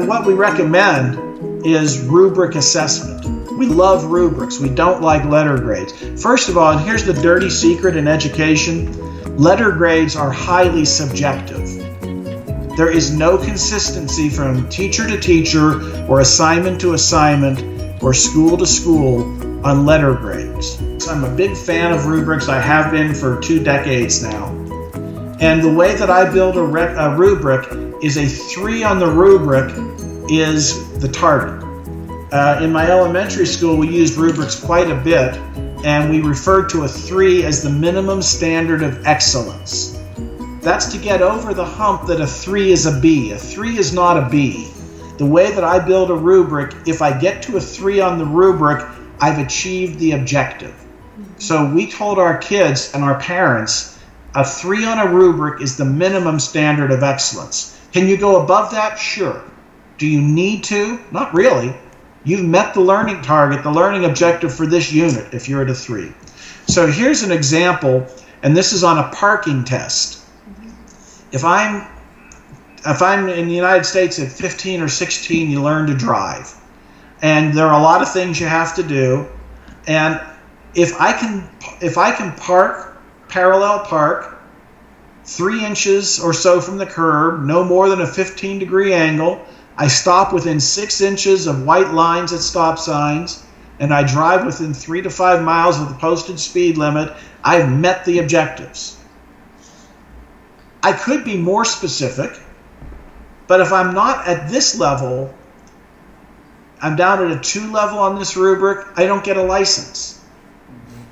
what we recommend is rubric assessment. We love rubrics. We don't like letter grades. First of all, and here's the dirty secret in education, letter grades are highly subjective. There is no consistency from teacher to teacher or assignment to assignment or school to school on letter grades. So I'm a big fan of rubrics. I have been for 2 decades now. And the way that I build a rubric is a 3 on the rubric is the target. In my elementary school, we used rubrics quite a bit, and we referred to a 3 as the minimum standard of excellence. That's to get over the hump that a 3 is a B. A 3 is not a B. The way that I build a rubric, if I get to a 3 on the rubric, I've achieved the objective. So we told our kids and our parents, a 3 on a rubric is the minimum standard of excellence. Can you go above that? Sure. Do you need to? Not really. You've met the learning target, the learning objective for this unit if you're at a 3. So here's an example, and this is on a parking test. If I'm in the United States at 15 or 16, you learn to drive. And there are a lot of things you have to do. And if I can parallel park 3 inches or so from the curb, no more than a 15-degree angle, I stop within 6 inches of white lines at stop signs, and I drive within 3 to 5 miles of the posted speed limit, I've met the objectives. I could be more specific, but if I'm not at this level, I'm down at a 2 level on this rubric, I don't get a license.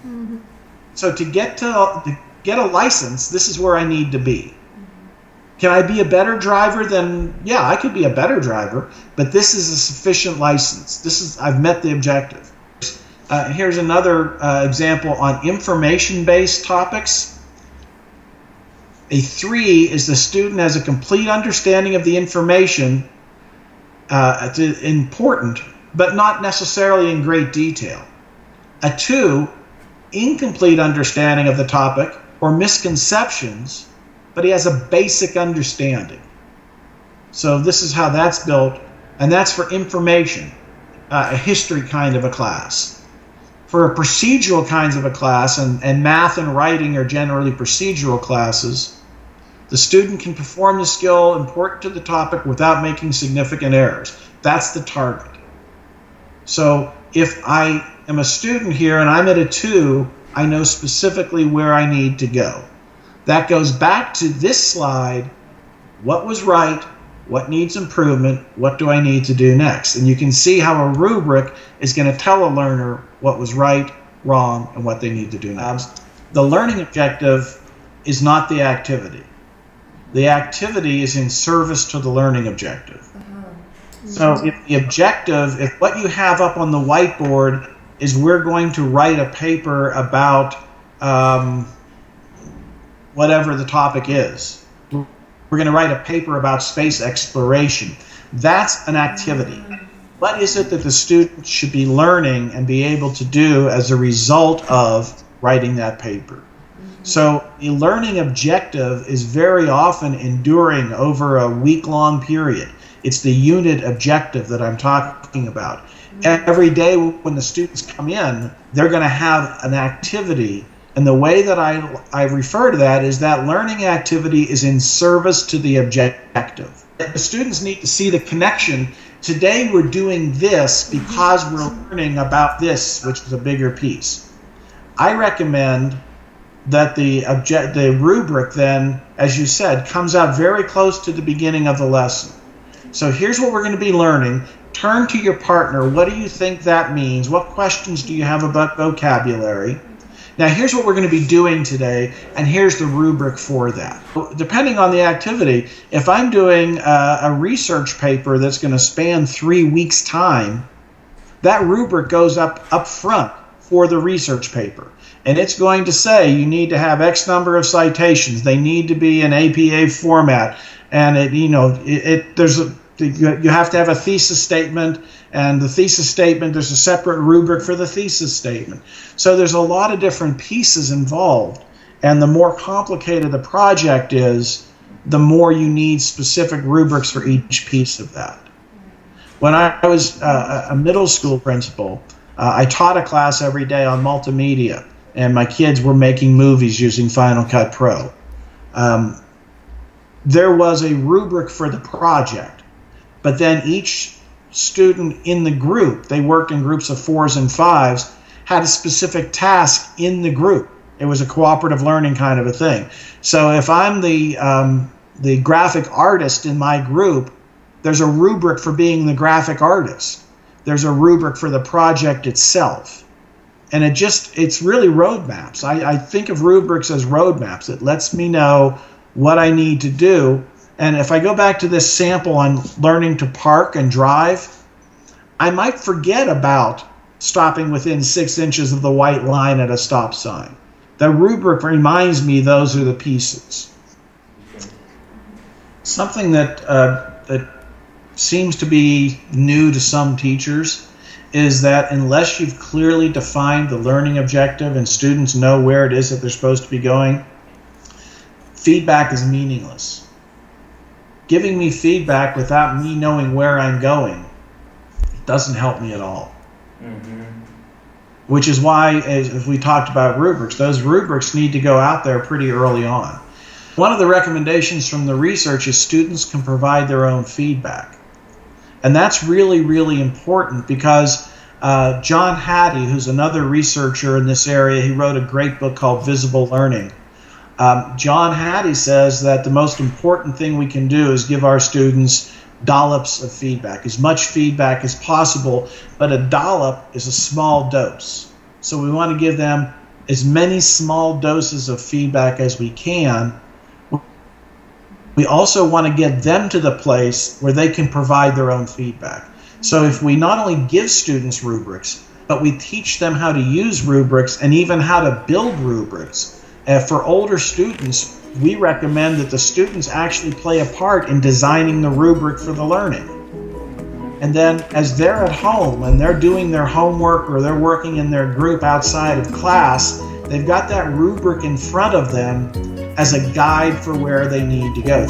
Mm-hmm. So to get a license, this is where I need to be. Can I be a better driver than, yeah, I could be a better driver, but this is a sufficient license. I've met the objective. Here's another example on information-based topics. A 3 is the student has a complete understanding of the information, important, but not necessarily in great detail. A 2, incomplete understanding of the topic or misconceptions, but he has a basic understanding. So this is how that's built, and that's for information, a history kind of a class. For procedural kinds of a class, and math and writing are generally procedural classes, the student can perform the skill important to the topic without making significant errors. That's the target. So if I am a student here and I'm at a 2, I know specifically where I need to go. That goes back to this slide, what was right, what needs improvement, what do I need to do next? And you can see how a rubric is going to tell a learner what was right, wrong, and what they need to do next. The learning objective is not the activity. The activity is in service to the learning objective. So if the objective, if what you have up on the whiteboard is we're going to write a paper about whatever the topic is. We're going to write a paper about space exploration. That's an activity. What is it that the student should be learning and be able to do as a result of writing that paper? So the learning objective is very often enduring over a week-long period. It's the unit objective that I'm talking about. Every day when the students come in, they're going to have an activity. And the way that I refer to that is that learning activity is in service to the objective. The students need to see the connection. Today we're doing this because we're learning about this, which is a bigger piece. I recommend that the rubric then, as you said, comes out very close to the beginning of the lesson. So here's what we're going to be learning. Turn to your partner. What do you think that means? What questions do you have about vocabulary? Now here's what we're going to be doing today, and here's the rubric for that. Depending on the activity, if I'm doing a research paper that's going to span 3 weeks' time, that rubric goes up front for the research paper. And it's going to say you need to have X number of citations. They need to be in APA format. And you have to have a thesis statement, and the thesis statement, there's a separate rubric for the thesis statement. So there's a lot of different pieces involved, and the more complicated the project is, the more you need specific rubrics for each piece of that. When I was a middle school principal, I taught a class every day on multimedia, and my kids were making movies using Final Cut Pro. There was a rubric for the project, but then each student in the group, they worked in groups of 4s and 5s, had a specific task in the group. It was a cooperative learning kind of a thing. So if I'm the graphic artist in my group, there's a rubric for being the graphic artist. There's a rubric for the project itself. And it's really roadmaps. I think of rubrics as roadmaps. It lets me know what I need to do. And if I go back to this sample on learning to park and drive, I might forget about stopping within 6 inches of the white line at a stop sign. The rubric reminds me those are the pieces. Something that seems to be new to some teachers is that unless you've clearly defined the learning objective and students know where it is that they're supposed to be going, feedback is meaningless. Giving me feedback without me knowing where I'm going doesn't help me at all. Mm-hmm. Which is why, as we talked about rubrics, those rubrics need to go out there pretty early on. One of the recommendations from the research is students can provide their own feedback. And that's really, really important because John Hattie, who's another researcher in this area, he wrote a great book called Visible Learning. John Hattie says that the most important thing we can do is give our students dollops of feedback, as much feedback as possible, but a dollop is a small dose. So we want to give them as many small doses of feedback as we can. We also want to get them to the place where they can provide their own feedback. So if we not only give students rubrics, but we teach them how to use rubrics and even how to build rubrics. For older students, we recommend that the students actually play a part in designing the rubric for the learning. And then as they're at home and they're doing their homework or they're working in their group outside of class, they've got that rubric in front of them as a guide for where they need to go.